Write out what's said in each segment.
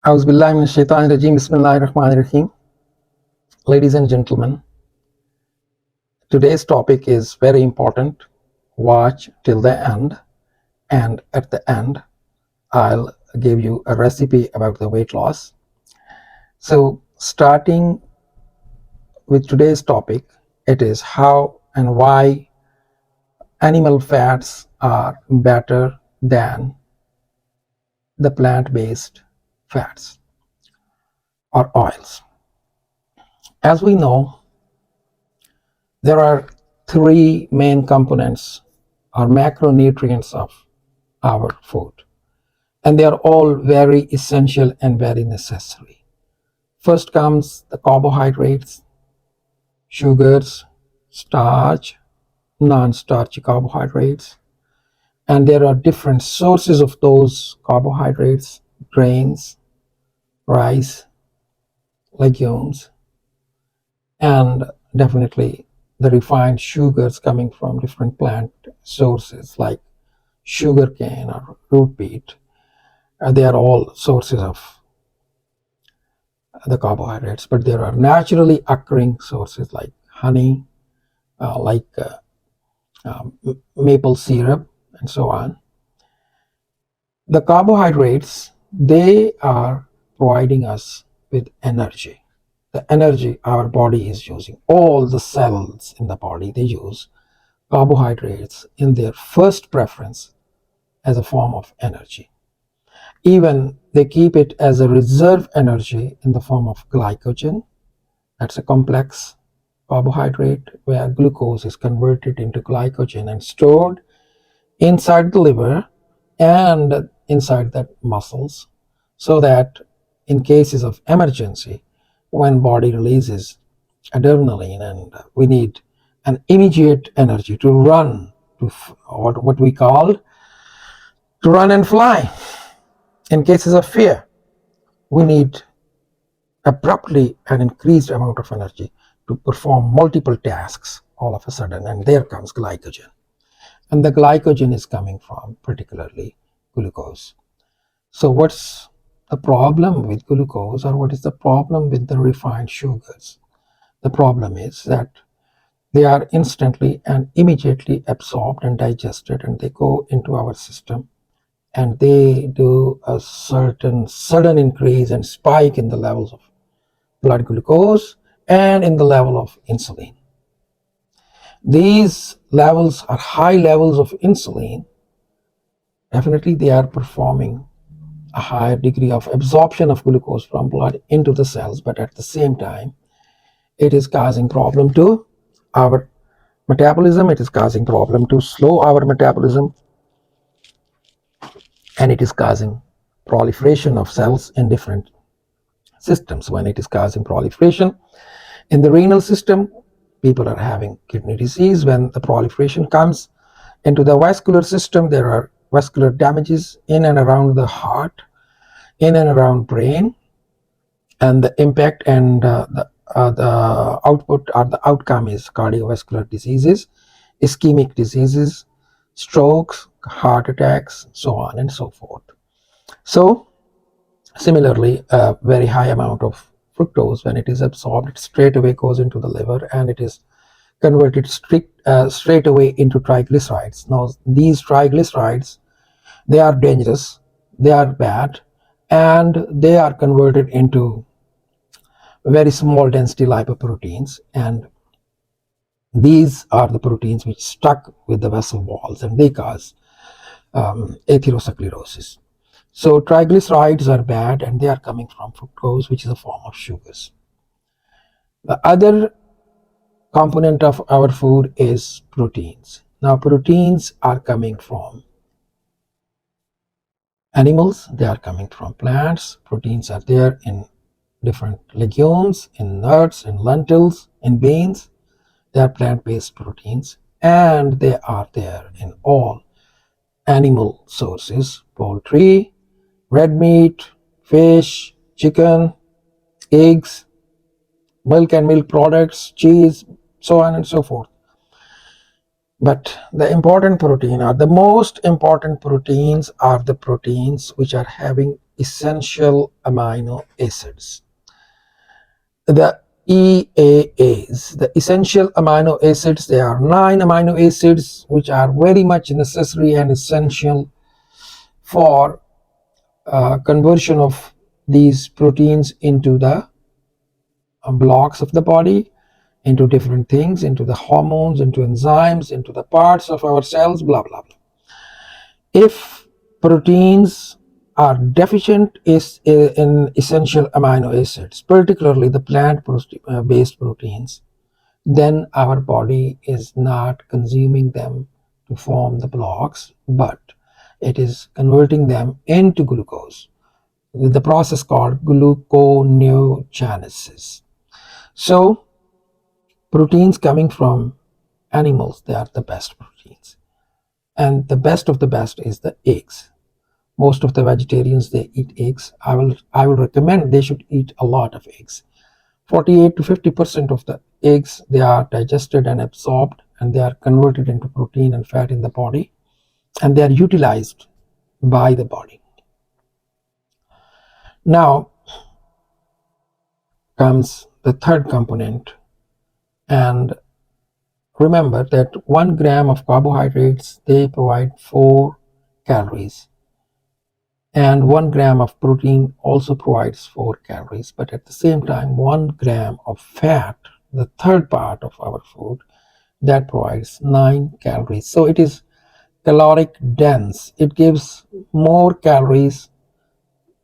Auzubillahiminash-shaytanir-rajim. Bismillahir-rahmanir-rahim. Ladies and gentlemen, today's topic is very important. Watch till the end, and at the end, I'll give you a recipe about the weight loss. So, starting with today's topic, it is how and why animal fats are better than the plant-based fats or oils. As we know, there are three main components or macronutrients of our food, and they are all very essential and very necessary. First comes the carbohydrates, sugars, starch, non-starchy carbohydrates, and there are different sources of those carbohydrates: grains, rice, legumes, and definitely the refined sugars coming from different plant sources like sugarcane or root beet. They are all sources of the carbohydrates, but there are naturally occurring sources like honey, maple syrup, and so on. The carbohydrates, they are providing us with energy. The energy our body is using, all the cells in the body, they use carbohydrates in their first preference as a form of energy. Even they keep it as a reserve energy in the form of glycogen. That's a complex carbohydrate where glucose is converted into glycogen and stored inside the liver and inside the muscles, so that in cases of emergency, when body releases adrenaline and we need an immediate energy to run, to what we call to run and fly. In cases of fear, we need abruptly an increased amount of energy to perform multiple tasks all of a sudden, and there comes glycogen. And the glycogen is coming from particularly glucose. So what's the problem with glucose, or what is the problem with the refined sugars? The problem is that they are instantly and immediately absorbed and digested, and they go into our system, and they do a certain sudden increase and spike in the levels of blood glucose and in the level of insulin. These levels are high levels of insulin. Definitely they are performing a higher degree of absorption of glucose from blood into the cells, but at the same time, it is causing problem to our metabolism. It is causing problem to slow our metabolism, and it is causing proliferation of cells in different systems. When it is causing proliferation in the renal system, people are having kidney disease. When the proliferation comes into the vascular system, there are vascular damages in and around the heart, in and around brain, and the impact and the output or the outcome is cardiovascular diseases, ischemic diseases, strokes, heart attacks, so on and so forth. So similarly, a very high amount of fructose, when it is absorbed, it straight away goes into the liver and it is converted straight away into triglycerides. Now these triglycerides, they are dangerous, they are bad, and they are converted into very small density lipoproteins, and these are the proteins which stuck with the vessel walls, and they cause atherosclerosis. So triglycerides are bad, and they are coming from fructose, which is a form of sugars. The other component of our food is proteins. Now proteins are coming from animals, they are coming from plants. Proteins are there in different legumes, in nuts, in lentils, in beans. They are plant-based proteins, and they are there in all animal sources: poultry, red meat, fish, chicken, eggs, milk and milk products, cheese, so on and so forth. But the important protein, or the most important proteins, are the proteins which are having essential amino acids. The EAAs, the essential amino acids, there are 9 amino acids which are very much necessary and essential for conversion of these proteins into the blocks of the body, into different things, into the hormones, into enzymes, into the parts of our cells, blah, blah, blah. If proteins are deficient in essential amino acids, particularly the plant-based proteins, then our body is not consuming them to form the blocks, but it is converting them into glucose with the process called gluconeogenesis. So proteins coming from animals, they are the best proteins. And the best of the best is the eggs. Most of the vegetarians, they eat eggs. I will recommend they should eat a lot of eggs. 48 to 50% of the eggs, they are digested and absorbed, and they are converted into protein and fat in the body, and they are utilized by the body. Now comes the third component, and remember that 1 gram of carbohydrates, they provide 4 calories, and 1 gram of protein also provides 4 calories. But at the same time, 1 gram of fat, the third part of our food, that provides 9 calories. So it is caloric dense. It gives more calories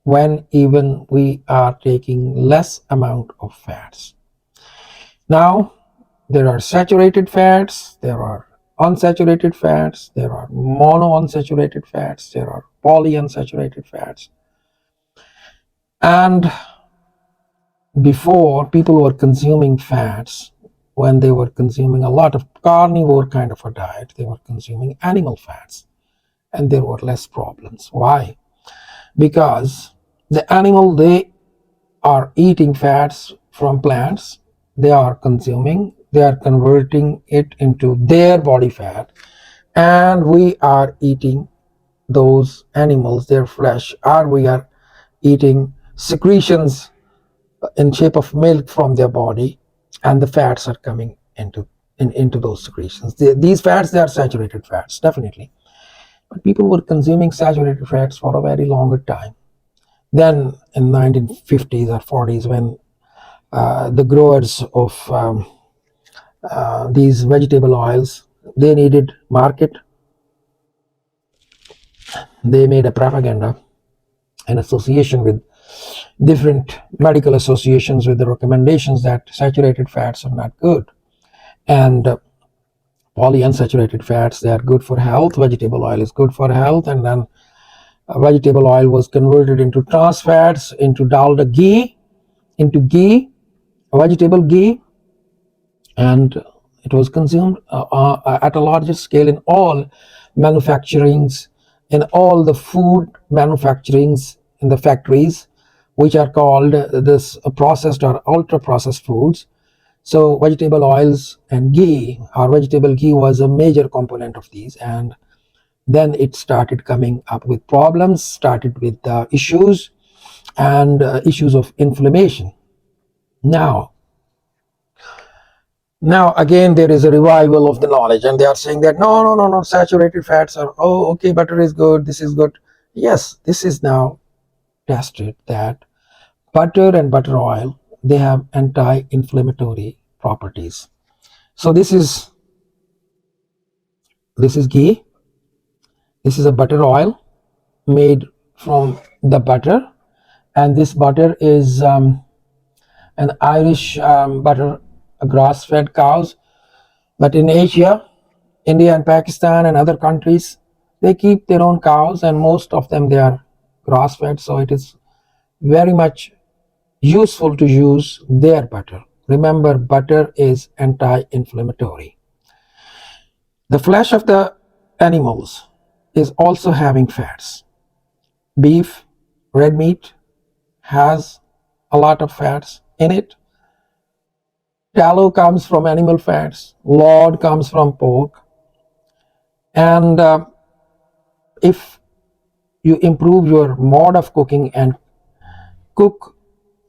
when even we are taking less amount of fats. Now, there are saturated fats, there are unsaturated fats, there are monounsaturated fats, there are polyunsaturated fats. And before, people were consuming fats when they were consuming a lot of carnivore kind of a diet. They were consuming animal fats, and there were less problems. Why? Because the animal, they are eating fats from plants, they are consuming, they are converting it into their body fat, and we are eating those animals, their flesh, or we are eating secretions in shape of milk from their body, and the fats are coming into those secretions. These fats, they are saturated fats, definitely. But people were consuming saturated fats for a very longer time. Then in 1950s or 40s, when the growers of these vegetable oils, they needed market, they made a propaganda in association with different medical associations with the recommendations that saturated fats are not good, and polyunsaturated fats, they are good for health. Vegetable oil is good for health. And then vegetable oil was converted into trans fats, into dalda ghee, into ghee, vegetable ghee, and it was consumed at a larger scale in all manufacturings, in all the food manufacturings, in the factories, which are called this processed or ultra processed foods. So vegetable oils and ghee, or vegetable ghee, was a major component of these. And then it started coming up with problems, started with issues, and issues of inflammation. Now again, there is a revival of the knowledge, and they are saying that no, saturated fats are, oh, okay, butter is good, this is good. Yes, this is now tested that butter and butter oil, they have anti-inflammatory properties. So this is ghee. This is a butter oil made from the butter, and this butter is an Irish butter, grass-fed cows. But in Asia, India and Pakistan and other countries, they keep their own cows, and most of them, they are grass-fed. So it is very much useful to use their butter. Remember, butter is anti-inflammatory. The flesh of the animals is also having fats. Beef, red meat has a lot of fats in it. Tallow comes from animal fats. Lard comes from pork. And if you improve your mode of cooking and cook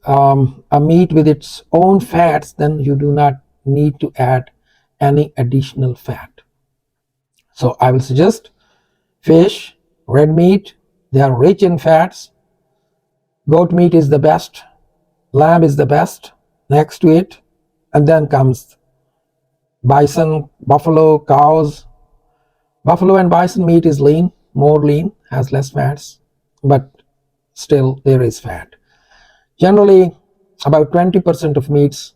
a meat with its own fats, then you do not need to add any additional fat. So I will suggest fish, red meat, they are rich in fats. Goat meat is the best, lamb is the best next to it, and then comes bison, buffalo, cows. Buffalo and bison meat is lean, more lean, has less fats, but still there is fat. Generally, about 20% of meats,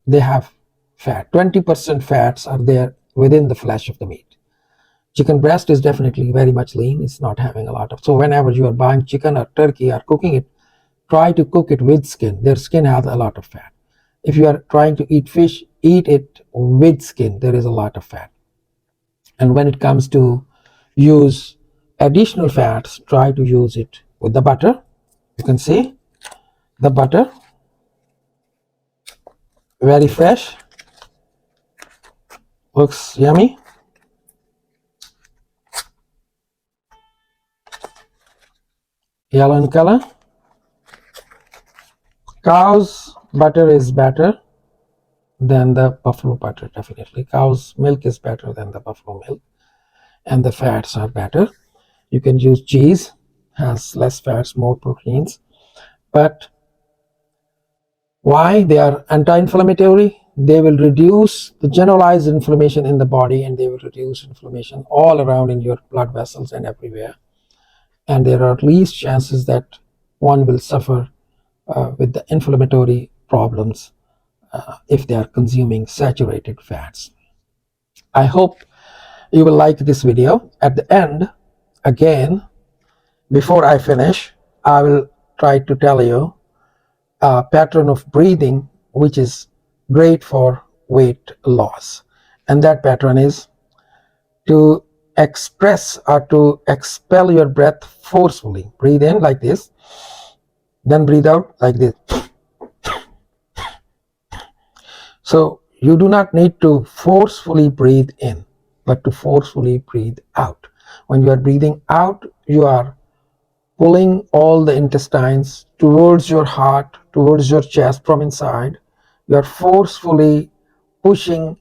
they have fat. 20% fats are there within the flesh of the meat. Chicken breast is definitely very much lean. It's not having a lot of. So whenever you are buying chicken or turkey or cooking it, try to cook it with skin. Their skin has a lot of fat. If you are trying to eat fish, eat it with skin. There is a lot of fat. And when it comes to use additional fats, try to use it with the butter. You can see the butter, very fresh, looks yummy. Yellow in color. Cow's butter is better than the buffalo butter, definitely. Cow's milk is better than the buffalo milk, and the fats are better. You can use cheese, has less fats, more proteins. But why? They are anti-inflammatory. They will reduce the generalized inflammation in the body, and they will reduce inflammation all around in your blood vessels and everywhere. And there are least chances that one will suffer with the inflammatory problems if they are consuming saturated fats. I hope you will like this video. At the end, again, before I finish, I will try to tell you a pattern of breathing which is great for weight loss. And that pattern is to express or to expel your breath forcefully. Breathe in like this, then breathe out like this. So you do not need to forcefully breathe in, but to forcefully breathe out. When you are breathing out, you are pulling all the intestines towards your heart, towards your chest from inside. You are forcefully pushing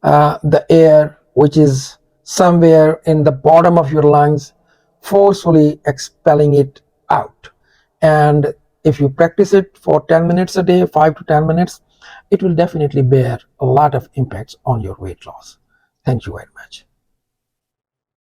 the air, which is somewhere in the bottom of your lungs, forcefully expelling it out. And if you practice it for 10 minutes a day, 5 to 10 minutes, it will definitely bear a lot of impacts on your weight loss. Thank you very much.